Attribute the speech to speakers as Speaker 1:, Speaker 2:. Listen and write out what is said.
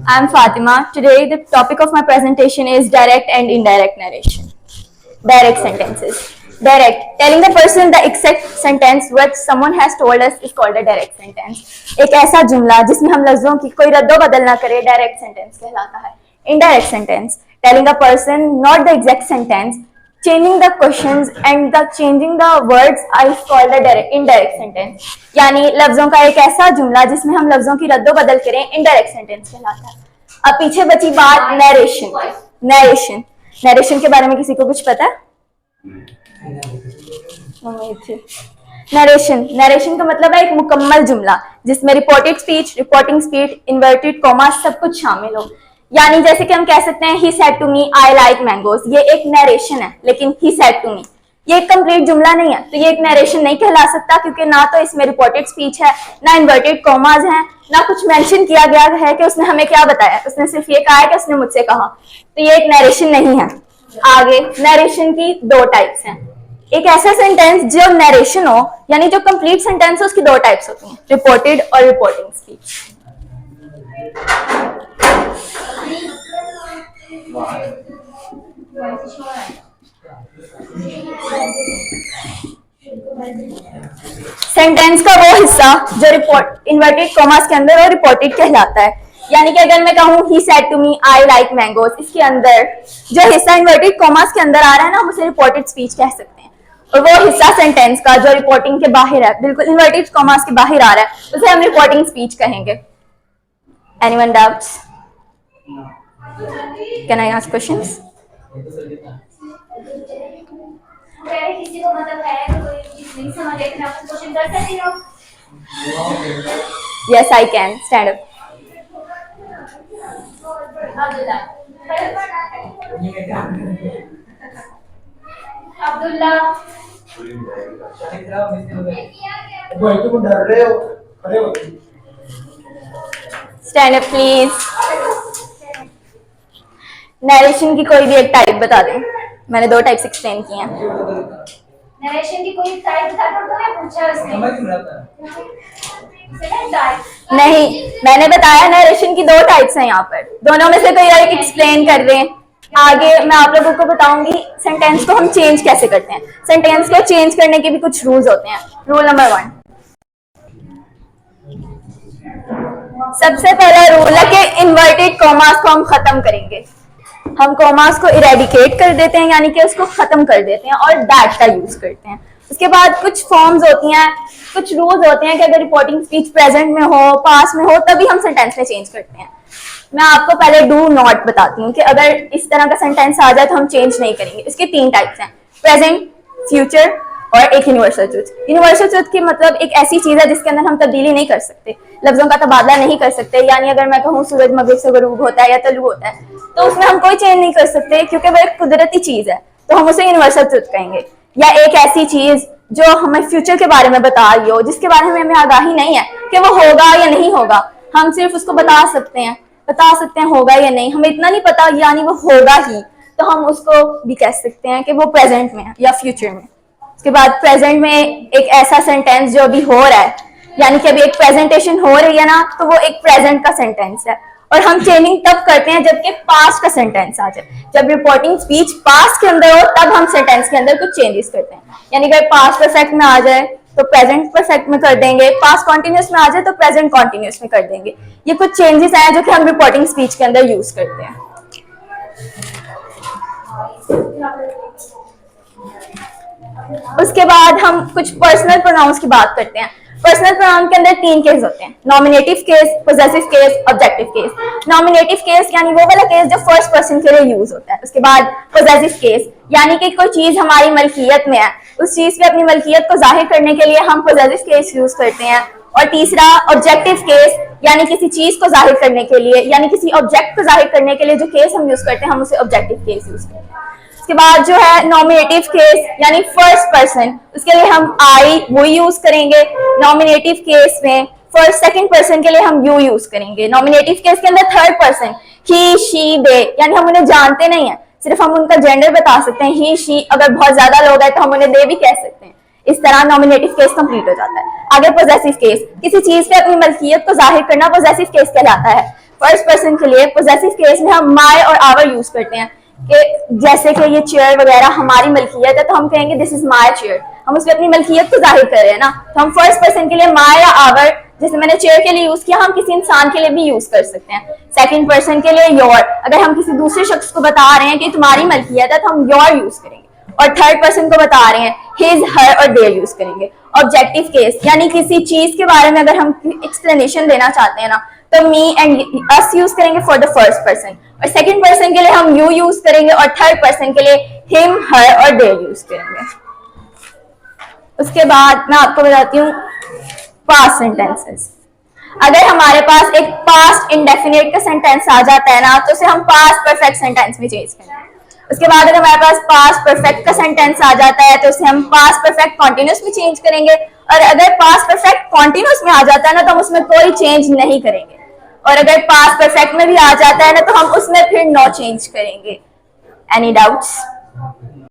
Speaker 1: I'm Fatima. Today the topic of my presentation is direct and indirect narration. Direct sentences. Direct. Telling the person the exact sentence what someone has told us is called a direct sentence. एक ऐसा जुमला जिसमें हम लफ्जों की कोई रद्दो बदल ना करे direct sentence कहलाता है. Indirect sentence. Telling a person not the exact sentence, changing the questions and the changing the words is called a direct indirect sentence. यानी लफ्जों का एक ऐसा जुमला जिसमें हम लफ्जों की रद्दो बदल करें indirect sentence कहलाता है. अब पीछे बची बात नरेशन. नरेशन के बारे में किसी को कुछ पता है? नरेशन का मतलब है एक मुकम्मल जुमला जिसमें reported speech, reporting speech, inverted comma सब कुछ शामिल हो. यानी जैसे कि हम कह सकते हैं he said to me I like mangoes, ये एक नरेशन है, लेकिन ही सेड टू मी ये एक कंप्लीट जुमला नहीं है, तो ये एक नरेशन नहीं कहला सकता क्योंकि ना तो इसमें रिपोर्टेड स्पीच है, ना इन्वर्टेड कॉमाज हैं, ना कुछ मेंशन किया गया है कि उसने हमें क्या बताया. उसने सिर्फ ये कहा है कि उसने मुझसे कहा, तो ये एक नरेशन नहीं है. आगे नरेशन की दो टाइप्स हैं. एक ऐसा सेंटेंस जो नरेशन हो यानी जो कंप्लीट सेंटेंस है, उसकी दो टाइप्स होती हैं, रिपोर्टेड और रिपोर्टिंग स्पीच. सेंटेंस का वो हिस्सा जो रिपोर्ट इन्वर्टेड कॉमास के अंदर और रिपोर्टेड कहलाता है. यानी कि अगर मैं कहूँ he said to me I like mangoes, इसके अंदर जो हिस्सा इन्वर्टेड कॉमास के अंदर आ रहा है ना, हम उसे रिपोर्टेड स्पीच कह सकते हैं. और वो हिस्सा सेंटेंस का जो रिपोर्टिंग के बाहर है, बिल्कुल इन्वर्टेड कॉमास के बाहर आ रहा है, उसे हम रिपोर्टिंग स्पीच कहेंगे. Anyone doubts? Can I ask questions? किसी को मतलब है कोई चीज नहीं समझ आए तो आप क्वेश्चन कर सकते हो. Yes I can. Stand up. Abdullah. Stand up please. Narration की कोई भी एक टाइप बता दें. मैंने दो टाइप्स एक्सप्लेन किए हैं. नरेशन की कोई टाइप बता दो. तो पूछा उसने नहीं, मैंने बताया नरेशन की दो टाइप्स हैं. यहाँ पर दोनों में से कोई एक एक्सप्लेन कर रहे हैं. आगे मैं आप लोगों को बताऊंगी सेंटेंस को हम चेंज कैसे करते हैं. सेंटेंस को चेंज करने के भी कुछ रूल्स होते हैं. रूल नंबर 1, सबसे पहला रूल है कि इन्वर्टेड कॉमास को हम खत्म करेंगे. हम कॉमास को इरेडिकेट कर देते हैं, यानी कि उसको खत्म कर देते हैं और दैट का यूज करते हैं. उसके बाद कुछ फॉर्म्स होती हैं, कुछ रूल्स होते हैं कि अगर रिपोर्टिंग स्पीच प्रेजेंट में हो, पास्ट में हो, तभी हम सेंटेंस में चेंज करते हैं. मैं आपको पहले डू नॉट बताती हूँ कि अगर इस तरह का सेंटेंस आ जाए तो हम चेंज नहीं करेंगे. इसके 3 टाइप्स हैं, प्रेजेंट, फ्यूचर और एक यूनिवर्सल ट्रुथ. यूनिवर्सल ट्रुथ की मतलब एक ऐसी चीज है जिसके अंदर हम तब्दीली नहीं कर सकते, लफ्जों का तबादला नहीं कर सकते. यानी अगर मैं कहूँ सूरज मगरिब से गरूब होता है या तलू होता है, तो उसमें हम कोई चेंज नहीं कर सकते क्योंकि वो एक कुदरती चीज है, तो हम उसे यूनिवर्सल ट्रुथ कहेंगे. या एक ऐसी चीज जो हमें फ्यूचर के बारे में बता रही हो, जिसके बारे में हमें आगाही नहीं है कि वो होगा या नहीं होगा, हम सिर्फ उसको बता सकते हैं होगा या नहीं, हमें इतना नहीं पता, यानी वो होगा ही, तो हम उसको भी कह सकते हैं कि वो प्रेजेंट में है या फ्यूचर में. उसके बाद प्रेजेंट में एक ऐसा सेंटेंस जो अभी हो रहा है, यानी कि अभी एक प्रेजेंटेशन हो रही है ना, तो वो एक प्रेजेंट का सेंटेंस है. और हम चेंजिंग तब करते हैं जबकि पास्ट का सेंटेंस आ जाए. जब रिपोर्टिंग स्पीच पास्ट के अंदर हो तब हम सेंटेंस के अंदर कुछ चेंजेस करते हैं. यानी अगर पास्ट परफेक्ट में आ जाए तो प्रेजेंट परफेक्ट में कर देंगे, पास्ट कॉन्टिन्यूस में आ जाए तो प्रेजेंट कॉन्टिन्यूस में कर देंगे. ये कुछ चेंजेस हैं जो कि हम रिपोर्टिंग स्पीच के अंदर यूज करते हैं. उसके बाद हम कुछ पर्सनल प्रोनाउंस की बात करते हैं. पर्सनल प्रोनाउन के अंदर 3 केस होते हैं, nominative case, possessive case, objective case. Nominative case यानी वो वाला केस जो फर्स्ट पर्सन के लिए यूज होता है. उसके बाद पोजेसिव केस यानी कि कोई चीज हमारी मलकियत में है, उस चीज पे अपनी मलकियत को जाहिर करने के लिए हम पोजेसिव केस यूज करते हैं. और तीसरा ऑब्जेक्टिव केस यानी किसी चीज को जाहिर करने के लिए, यानी किसी ऑब्जेक्ट को जाहिर करने के लिए जो केस हम यूज करते हैं, हम उसे ऑब्जेक्टिव केस यूज करते हैं. उसके बाद जो है नॉमिनेटिव केस यानी फर्स्ट पर्सन, उसके लिए हम आई वो यूज करेंगे. नॉमिनेटिव केस में फर्स्ट सेकंड पर्सन के लिए हम यू यूज करेंगे. नॉमिनेटिव केस के अंदर थर्ड पर्सन ही, शी, दे, यानी हम उन्हें जानते नहीं है, सिर्फ हम उनका जेंडर बता सकते हैं ही, शी. अगर बहुत ज्यादा लोग हैं तो हम उन्हें दे भी कह सकते हैं. इस तरह नॉमिनेटिव केस कंप्लीट हो जाता है। आगे पोजेसिव केस, किसी चीज पे अपनी मलकियत को जाहिर करना पोजेसिव केस कहलाता है। फर्स्ट पर्सन के लिए पोजेसिव केस में हम माय और आवर यूज करते हैं कि जैसे कि ये चेयर वगैरह हमारी मलकियत है तो हम कहेंगे दिस इज माय चेयर, हम उसमें अपनी मलकियत को जाहिर कर रहे हैं ना, तो हम फर्स्ट पर्सन के लिए माय या आवर, जैसे मैंने चेयर के लिए यूज किया, हम किसी इंसान के लिए भी यूज कर सकते हैं। सेकंड पर्सन के लिए योर, अगर हम किसी दूसरे शख्स को बता रहे हैं कि तुम्हारी मलकियत है तो हम योर यूज करेंगे। और थर्ड पर्सन को बता रहे हैं हिज, हर और देयर यूज करेंगे। ऑब्जेक्टिव केस, यानी किसी चीज के बारे में अगर हम एक्सप्लेनेशन देना चाहते हैं ना तो मी एंड अस यूज करेंगे फॉर द फर्स्ट पर्सन, और सेकंड पर्सन के लिए हम यू यूज करेंगे, और थर्ड पर्सन के लिए हिम, हर और देयर यूज करेंगे। उसके बाद मैं आपको बताती हूँ पास्ट सेंटेंसेस। अगर हमारे पास एक पास्ट इंडेफिनिट का सेंटेंस आ जाता है ना तो उसे हम पास्ट परफेक्ट सेंटेंस में चेंज करेंगे। उसके बाद अगर हमारे पास पास्ट परफेक्ट का सेंटेंस आ जाता है तो उसे हम पास्ट परफेक्ट कॉन्टिन्यूस में चेंज करेंगे, और अगर पास्ट परफेक्ट कॉन्टिन्यूस में आ जाता है ना तो हम उसमें कोई चेंज नहीं करेंगे, और अगर पास्ट परफेक्ट में भी आ जाता है ना तो हम उसमें फिर नो चेंज करेंगे। Any doubts?